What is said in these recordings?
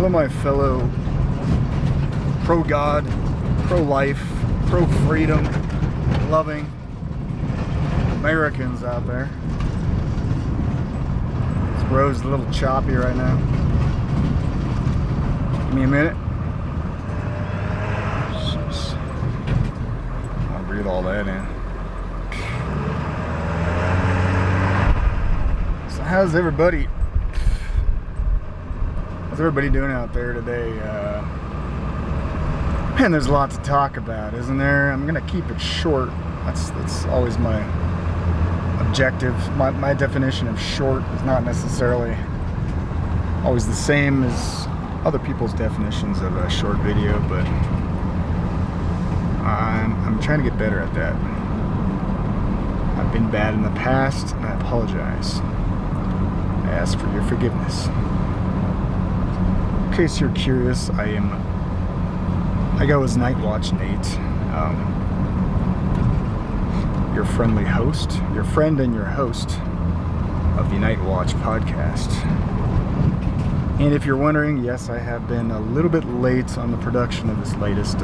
Hello, my fellow pro-God, pro-life, pro-freedom loving Americans out there. This road's a little choppy right now. Give me a minute. Jeez. I'll breathe all that in. So how's everybody doing out there today? Man, there's a lot to talk about, isn't there? I'm gonna keep it short. That's always my objective. My definition of short is not necessarily always the same as other people's definitions of a short video, but I'm trying to get better at that. I've been bad in the past, and I apologize. I ask for your forgiveness. In case you're curious, I go as Nightwatch N8, your friendly host, your friend and your host of the Nightwatch Podcast. And if you're wondering, yes, I have been a little bit late on the production of this latest,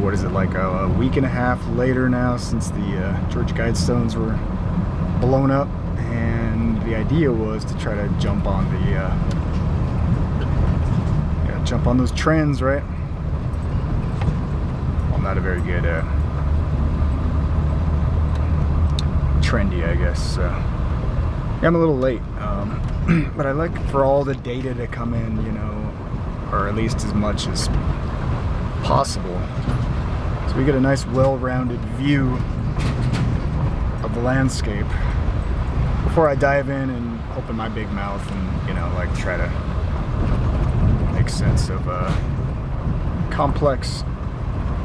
what is it, like a week and a half later now since the Georgia Guidestones were blown up, and the idea was to try to jump on those trends, right? Well, not a very good trendy, I guess. So yeah, I'm a little late, but I like for all the data to come in, or at least as much as possible, so we get a nice, well-rounded view of the landscape before I dive in and open my big mouth and try to make sense of a complex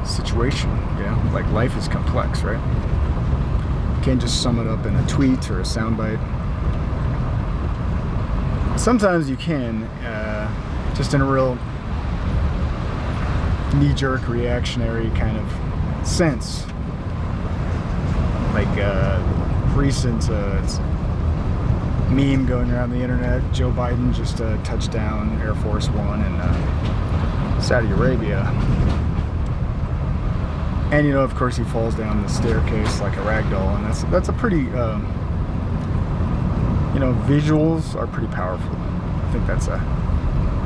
situation. Like life is complex, right? You can't just sum it up in a tweet or a soundbite. Sometimes you can, just in a real knee-jerk, reactionary kind of sense. Like recent meme going around the internet, Joe Biden just touched down Air Force One in Saudi Arabia. And of course he falls down the staircase like a rag doll, and that's a pretty visuals are pretty powerful. I think that's a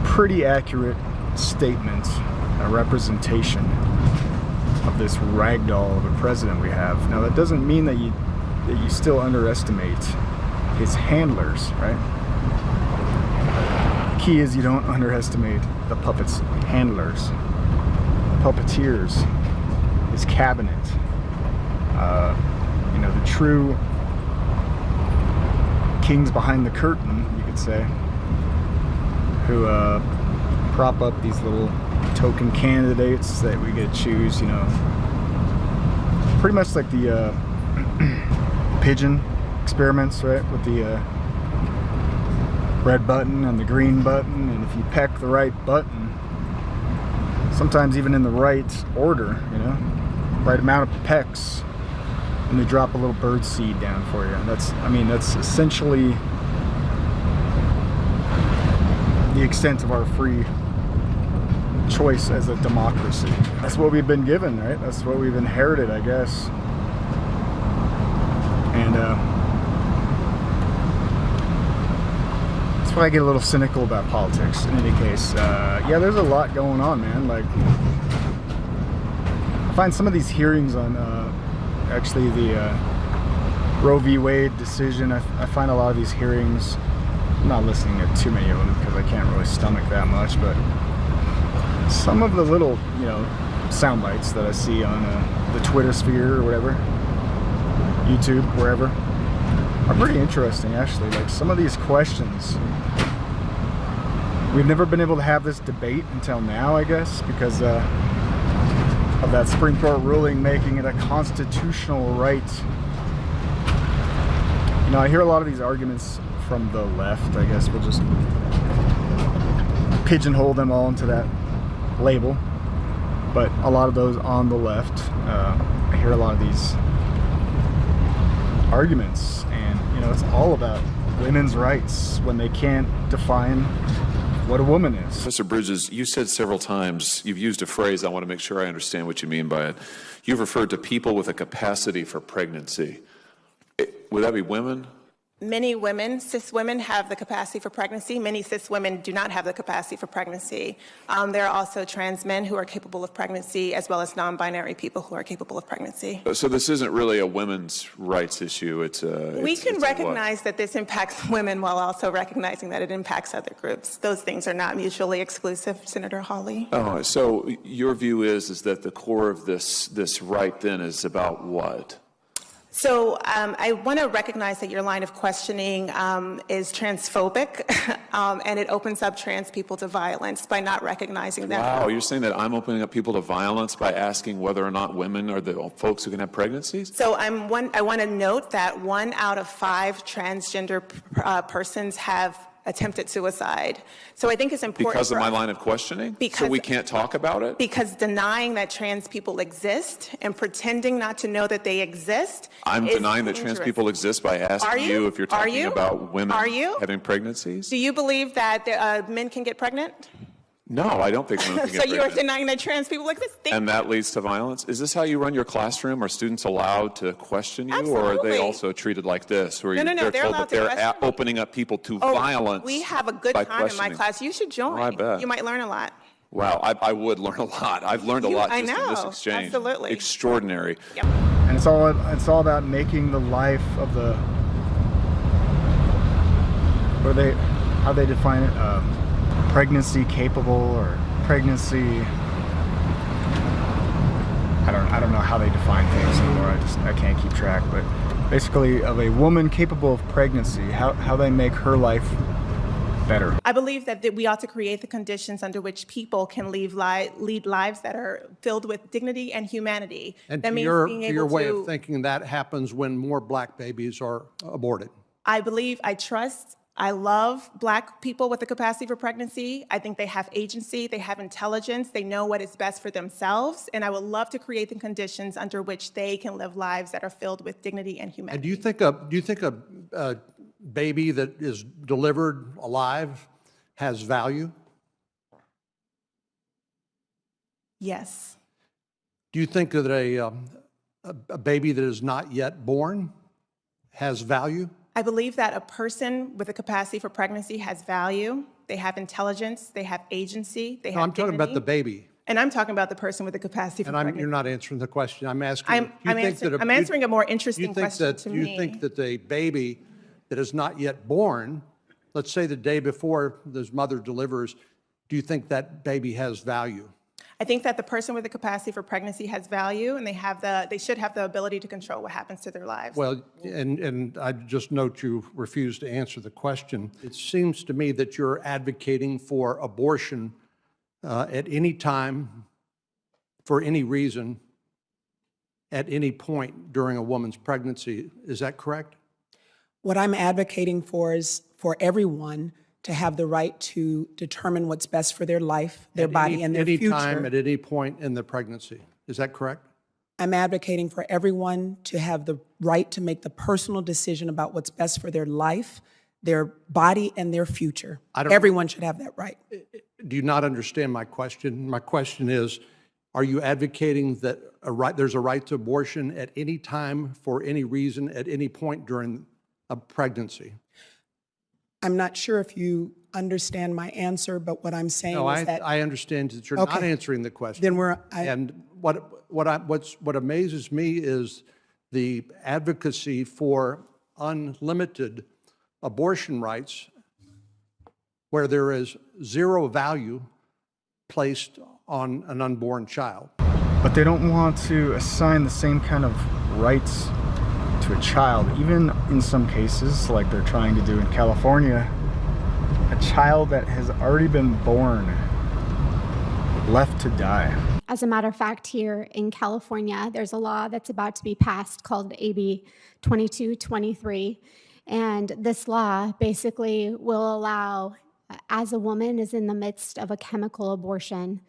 pretty accurate statement, a representation of this rag doll of a president we have. Now that doesn't mean that you still underestimate his handlers, right? The key is you don't underestimate the puppet's handlers, puppeteers, his cabinet, the true kings behind the curtain, you could say, who prop up these little token candidates that we get to choose, pretty much like the pigeon experiments, right, with the red button and the green button, and if you peck the right button, sometimes even in the right order, right amount of pecks, and they drop a little bird seed down for you. That's essentially the extent of our free choice as a democracy. That's what we've been given, right? That's what we've inherited, I guess. And that's why I get a little cynical about politics. In any case, there's a lot going on, man. Like, I find some of these hearings on actually the Roe v. Wade decision, I find a lot of these hearings, I'm not listening to too many of them because I can't really stomach that much, but some of the little, sound bites that I see on the Twitter sphere or whatever, YouTube, wherever, are pretty interesting, actually. Like, some of these questions, we've never been able to have this debate until now, I guess, because of that Supreme Court ruling making it a constitutional right. I hear a lot of these arguments from the left. I guess we'll just pigeonhole them all into that label, but a lot of those on the left, I hear a lot of these arguments, and it's all about women's rights when they can't define what a woman is. Professor Bridges, you said several times, you've used a phrase, I want to make sure I understand what you mean by it. You've referred to people with a capacity for pregnancy. Would that be women? Many women, cis women, have the capacity for pregnancy. Many cis women do not have the capacity for pregnancy. There are also trans men who are capable of pregnancy, as well as non-binary people who are capable of pregnancy. So this isn't really a women's rights issue. We can recognize that this impacts women while also recognizing that it impacts other groups. Those things are not mutually exclusive, Senator Hawley. Oh, so your view is that the core of this right then is about what? So I want to recognize that your line of questioning is transphobic, and it opens up trans people to violence by not recognizing that. Wow, you're saying that I'm opening up people to violence by asking whether or not women are the folks who can have pregnancies? So I want to note that 1 out of 5 transgender persons have attempted suicide. So I think it's important because of my line of questioning? So we can't talk about it? Because denying that trans people exist and pretending not to know that they exist I'm is denying that trans people exist by asking you if you're talking about women having pregnancies? Do you believe that men can get pregnant? No, I don't think women can get So pregnant. you are denying that trans people exist? And that leads to violence? Is this how you run your classroom? Are students allowed to question you? Absolutely. Or are they also treated like this, where No, they're they're told allowed that to they're question me. opening up people to violence? We have a good by time in my questioning? class. You should join. Oh, I bet. You might learn a lot. Wow, I would learn a lot. I've learned a lot just in this exchange. Absolutely. Extraordinary. Yep. And it's all about making the life of the, how they define it, pregnancy capable or pregnancy. I don't know how they define things anymore. I can't keep track, but basically of a woman capable of pregnancy, how they make her life better. I believe that we ought to create the conditions under which people can lead lives that are filled with dignity and humanity. And that to means being your able way to, of thinking, that happens when more black babies are aborted. I believe, I love black people with the capacity for pregnancy. I think they have agency, they have intelligence, they know what is best for themselves, and I would love to create the conditions under which they can live lives that are filled with dignity and humanity. And do you think a baby that is delivered alive has value? Yes. Do you think that a baby that is not yet born has value? I believe that a person with a capacity for pregnancy has value. They have intelligence, they have agency, they have I'm talking about the baby. And I'm talking about the person with the capacity for pregnancy. You're not answering the question. I'm asking. I'm answering a more interesting question to me. Do you think that a baby that is not yet born, let's say the day before this mother delivers, do you think that baby has value? I think that the person with the capacity for pregnancy has value, and they should have the ability to control what happens to their lives. Well, and I just note you refuse to answer the question. It seems to me that you're advocating for abortion at any time, for any reason, at any point during a woman's pregnancy. Is that correct? What I'm advocating for is for everyone to have the right to determine what's best for their life, their body, and their future. At any time, at any point in the pregnancy. Is that correct? I'm advocating for everyone to have the right to make the personal decision about what's best for their life, their body, and their future. Everyone should have that right. Do you not understand my question? My question is, are you advocating that there's a right to abortion at any time, for any reason, at any point during a pregnancy? I'm not sure if you understand my answer, but what I'm saying is that I understand that you're not answering the question. Then and what amazes me is the advocacy for unlimited abortion rights, where there is zero value placed on an unborn child. But they don't want to assign the same kind of rights to a child, even in some cases, like they're trying to do in California. A child that has already been born, left to die. As a matter of fact, here in California, there's a law that's about to be passed called AB 2223. And this law basically will allow, as a woman is in the midst of a chemical abortion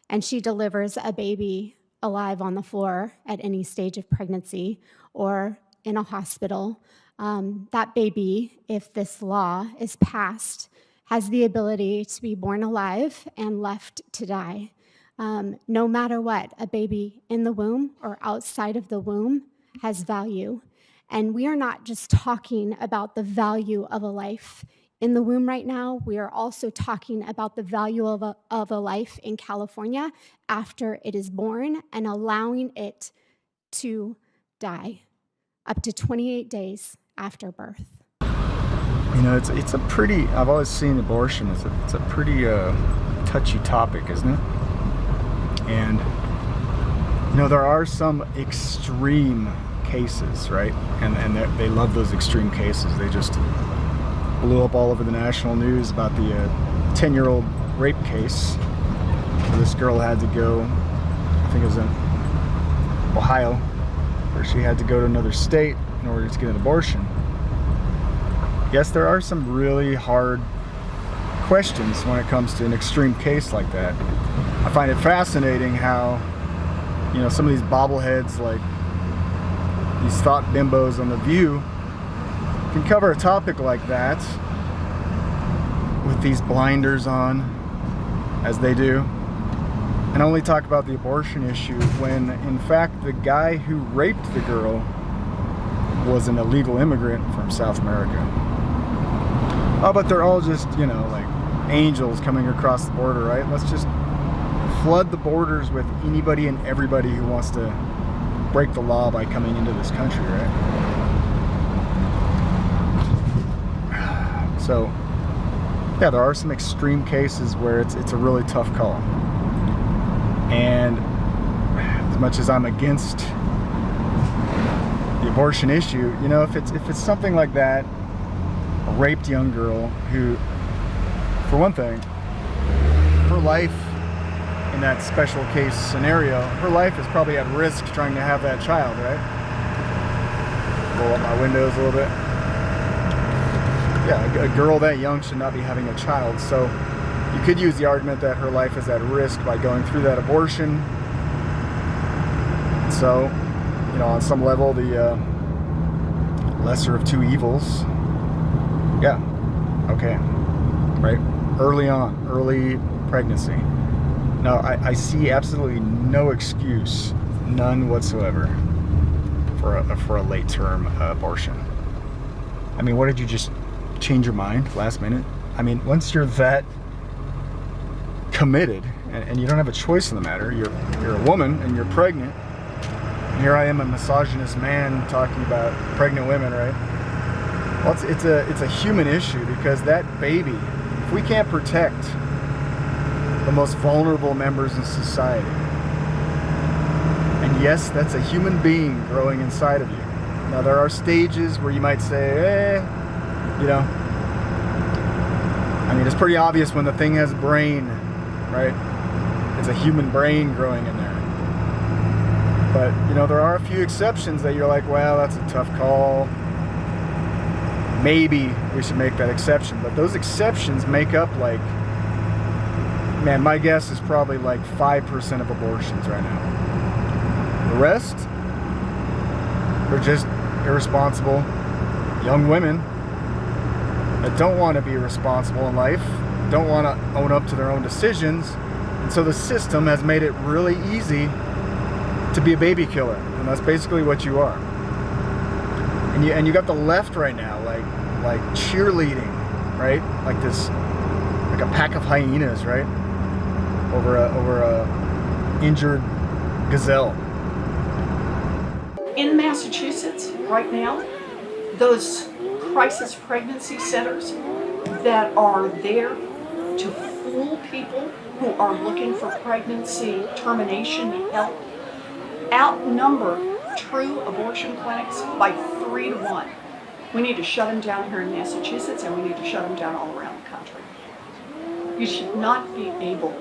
and she delivers a baby alive on the floor at any stage of pregnancy or in a hospital, that baby, if this law is passed, has the ability to be born alive and left to die. No matter what, a baby in the womb or outside of the womb has value. And we are not just talking about the value of a life in the womb right now. We are also talking about the value of a life in California after it is born and allowing it to die up to 28 days after birth. You know, it's a pretty, I've always seen abortion as it's a pretty touchy topic, isn't it? And, you know, there are some extreme cases, right? And they love those extreme cases. They just blew up all over the national news about the 10-year-old rape case where this girl had to go, I think it was in Ohio, where she had to go to another state in order to get an abortion. Yes, there are some really hard questions when it comes to an extreme case like that. I find it fascinating how, you know, some of these bobbleheads, like these thought bimbos on The View, can cover a topic like that with these blinders on, as they do, and only talk about the abortion issue when, in fact, the guy who raped the girl was an illegal immigrant from South America. Oh, but they're all just, you know, like angels coming across the border, right? Let's just flood the borders with anybody and everybody who wants to break the law by coming into this country, right? So, yeah, there are some extreme cases where it's a really tough call. And as much as I'm against the abortion issue, you know, if it's something like that, a raped young girl who, for one thing, her life in that special case scenario, her life is probably at risk trying to have that child, right? Roll up my windows a little bit. Yeah, a girl that young should not be having a child. So you could use the argument that her life is at risk by going through that abortion. So, you know, on some level, the lesser of two evils. Yeah, okay, right? Early on, early pregnancy. No, I see absolutely no excuse, none whatsoever, for a late-term abortion. I mean, what, did you just change your mind last minute? I mean, once you're that committed and you don't have a choice in the matter, you're a woman and you're pregnant. And here I am, a misogynist man, talking about pregnant women, right? Well, it's a human issue, because that baby, if we can't protect the most vulnerable members in society, and yes, that's a human being growing inside of you. Now, there are stages where you might say, you know, I mean, it's pretty obvious when the thing has a brain, right? It's a human brain growing in there. But, you know, there are a few exceptions that you're like, well, that's a tough call. Maybe we should make that exception. But those exceptions make up, like, man, my guess is probably like 5% of abortions right now. The rest are just irresponsible young women that don't want to be responsible in life, don't want to own up to their own decisions, and so the system has made it really easy to be a baby killer, and that's basically what you are. And you got the left right now, like cheerleading, right? Like a pack of hyenas, right? Over a injured gazelle. In Massachusetts right now, those crisis pregnancy centers that are there to fool people who are looking for pregnancy termination help outnumber true abortion clinics by 3 to 1. We need to shut them down here in Massachusetts, and we need to shut them down all around the country. You should not be able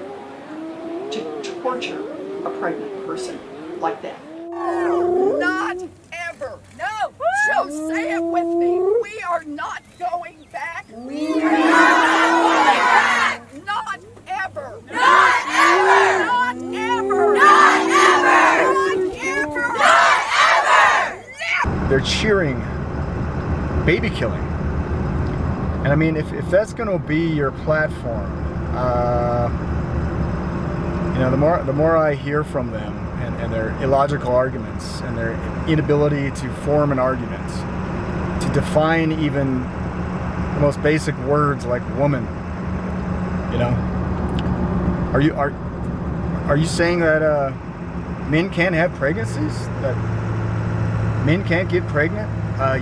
to torture a pregnant person like that. Not ever. No. So say it with me. We are not going back. We are not going back. Not ever. Not ever. Not ever. Not ever. Not ever. Not ever. They're cheering baby killing. And I mean, if that's going to be your platform, you know, the more I hear from them and their illogical arguments and their inability to form an argument, to define even the most basic words like woman, you know, are you saying that men can't have pregnancies? That men can't get pregnant?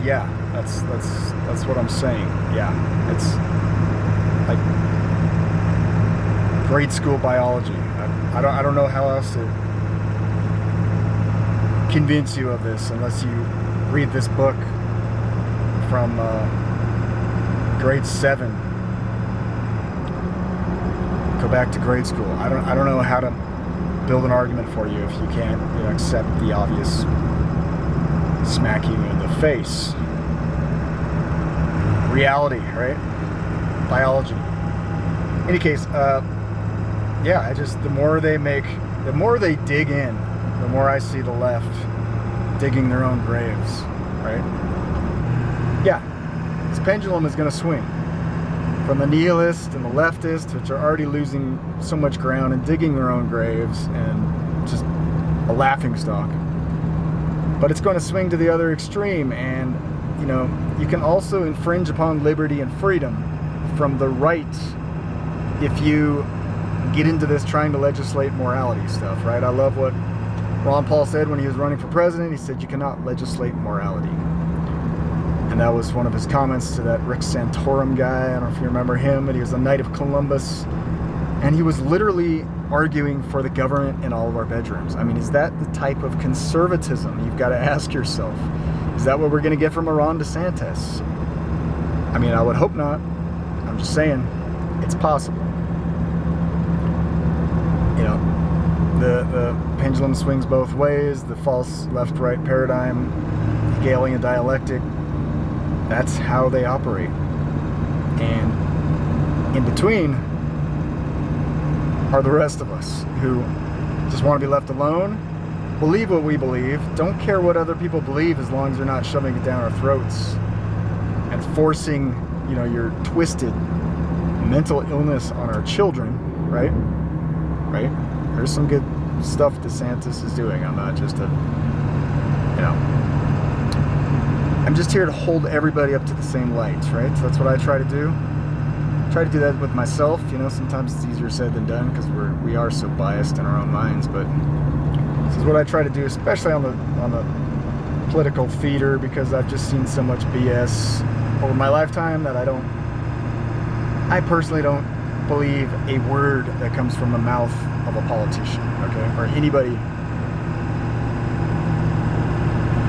Yeah, that's what I'm saying. Yeah, it's like grade school biology. I don't know how else to convince you of this unless you read this book from grade 7. Go back to grade school. I don't know how to build an argument for you if you can't, you know, accept the obvious smack you in the face. Reality, right? Biology. In any case, yeah, the more they dig in, the more I see the left digging their own graves, right? Yeah, this pendulum is going to swing from the nihilist and the leftist, which are already losing so much ground and digging their own graves and just a laughingstock. But it's going to swing to the other extreme, and you know, you can also infringe upon liberty and freedom from the right if you get into this trying to legislate morality stuff, right? I love what Ron Paul said when he was running for president. He said you cannot legislate morality. And that was one of his comments to that Rick Santorum guy. I don't know if you remember him, but he was a Knight of Columbus. And he was literally arguing for the government in all of our bedrooms. I mean, is that the type of conservatism you've got to ask yourself? Is that what we're going to get from a Ron DeSantis? I mean, I would hope not. I'm just saying, it's possible. You know, the pendulum swings both ways, the false left-right paradigm, Hegelian dialectic, that's how they operate. And in between are the rest of us who just want to be left alone, believe what we believe, don't care what other people believe as long as they're not shoving it down our throats and forcing, you know, your twisted mental illness on our children, right? Right? There's some good stuff DeSantis is doing. I'm not just I'm just here to hold everybody up to the same light, right? So that's what I try to do. Try to do that with myself. You know, sometimes it's easier said than done because we are so biased in our own minds. But this is what I try to do, especially on the political theater, because I've just seen so much BS over my lifetime that I personally don't believe a word that comes from the mouth of a politician, okay, or anybody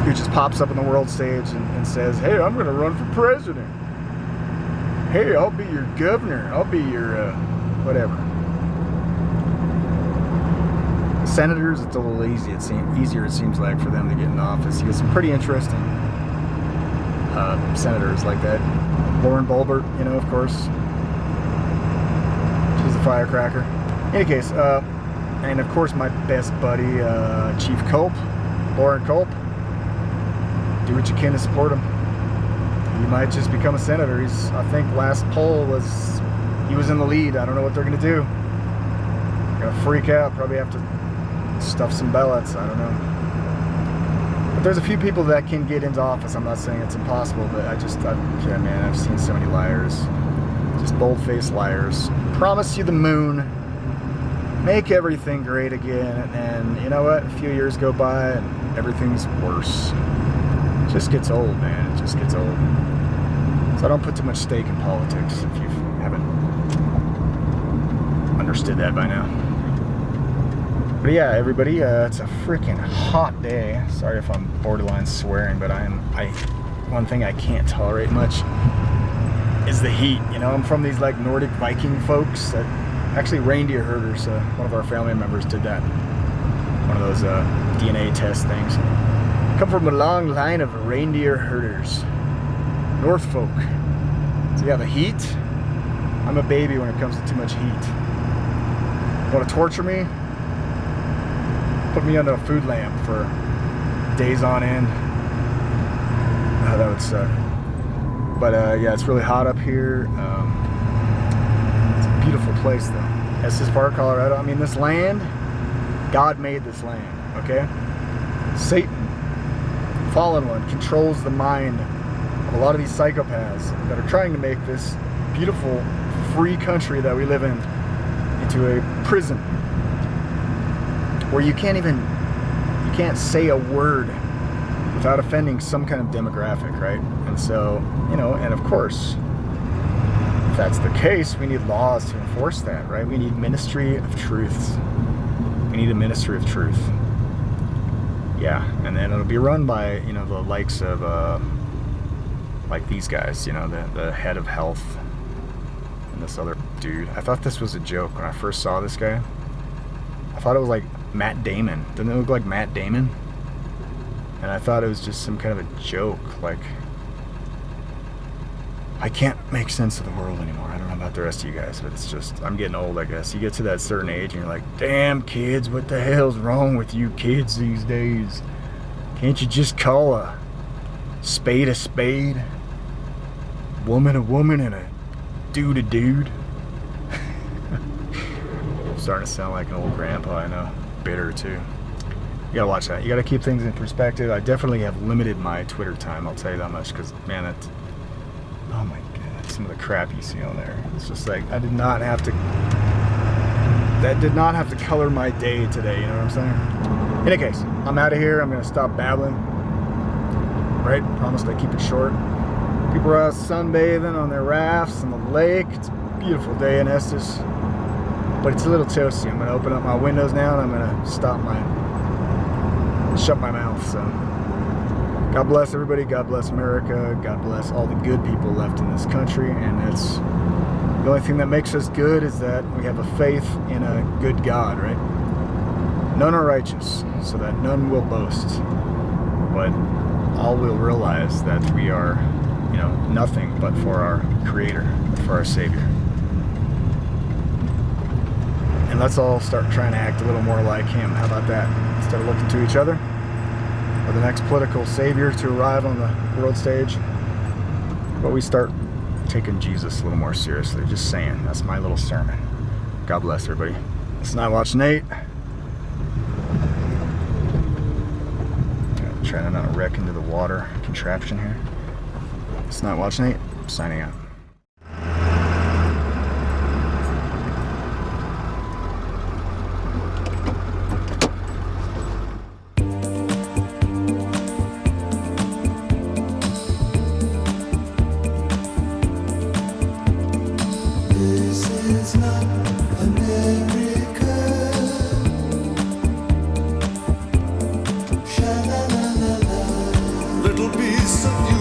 who just pops up on the world stage and says, hey, I'm going to run for president. Hey, I'll be your governor. I'll be your whatever. Senators, it's a little easy. Easier, it seems like, for them to get in office. You get some pretty interesting senators like that. Lauren Boebert, you know, of course. She's a firecracker. In any case, and of course my best buddy, Chief Culp, Lauren Culp. Do what you can to support him. He might just become a senator. I think last poll was, he was in the lead. I don't know what they're going to do. They're going to freak out. Probably have to stuff some ballots. I don't know. But there's a few people that can get into office. I'm not saying it's impossible, but yeah, man, I've seen so many liars. Just bold-faced liars. Promise you the moon. Make everything great again. And you know what? A few years go by and everything's worse. It just gets old, man. It just gets old. So I don't put too much stake in politics, if you haven't understood that by now. But yeah, everybody, it's a freaking hot day. Sorry if I'm borderline swearing, but one thing I can't tolerate much is the heat. You know, I'm from these like Nordic Viking folks that actually reindeer herders. One of our family members did that. One of those DNA test things. Come from a long line of reindeer herders. North folk. So yeah, the heat. I'm a baby when it comes to too much heat. Want to torture me? Put me under a food lamp for days on end. Oh, that would suck. But yeah, it's really hot up here. It's a beautiful place though. Estes Park, Colorado. I mean, this land, God made this land, okay? Satan, fallen one, controls the mind of a lot of these psychopaths that are trying to make this beautiful, free country that we live in into a prison where you can't say a word without offending some kind of demographic, right? And so, you know, and of course, if that's the case, we need laws to enforce that, right? We need ministry of truth. We need a ministry of truth. Yeah, and then it'll be run by, you know, the likes of, like these guys, you know, the head of health and this other dude. I thought this was a joke when I first saw this guy. I thought it was like Matt Damon. Didn't it look like Matt Damon? And I thought it was just some kind of a joke, like, I can't make sense of the world anymore. I don't know about the rest of you guys, but it's just, I'm getting old, I guess. You get to that certain age and you're like, damn kids, what the hell's wrong with you kids these days? Can't you just call a spade, woman a woman, and a dude? I'm starting to sound like an old grandpa, I know. Bitter too. You gotta watch that. You gotta keep things in perspective. I definitely have limited my Twitter time, I'll tell you that much, because man, that's, oh my god, some of the crap you see on there. It's just like, that did not have to color my day today, you know what I'm saying? In any case, I'm out of here. I'm gonna stop babbling. Right? Promised I'd keep it short. People are out sunbathing on their rafts on the lake. It's a beautiful day in Estes, but it's a little toasty. I'm gonna open up my windows now and I'm gonna shut my mouth. So God bless everybody. God bless America. God bless all the good people left in this country. And that's the only thing that makes us good, is that we have a faith in a good God, right? None are righteous, so that none will boast, but all will realize that we are, you know, nothing but for our Creator, for our Savior. And let's all start trying to act a little more like Him. How about that? Instead of looking to each other or the next political savior to arrive on the world stage, but we start taking Jesus a little more seriously. Just saying. That's my little sermon. God bless everybody. It's Nightwatch N8. Trying to not wreck into the water contraption here. It's Nightwatch N8, signing out. This is not America. Sha-la-la-la-la. Little piece of you.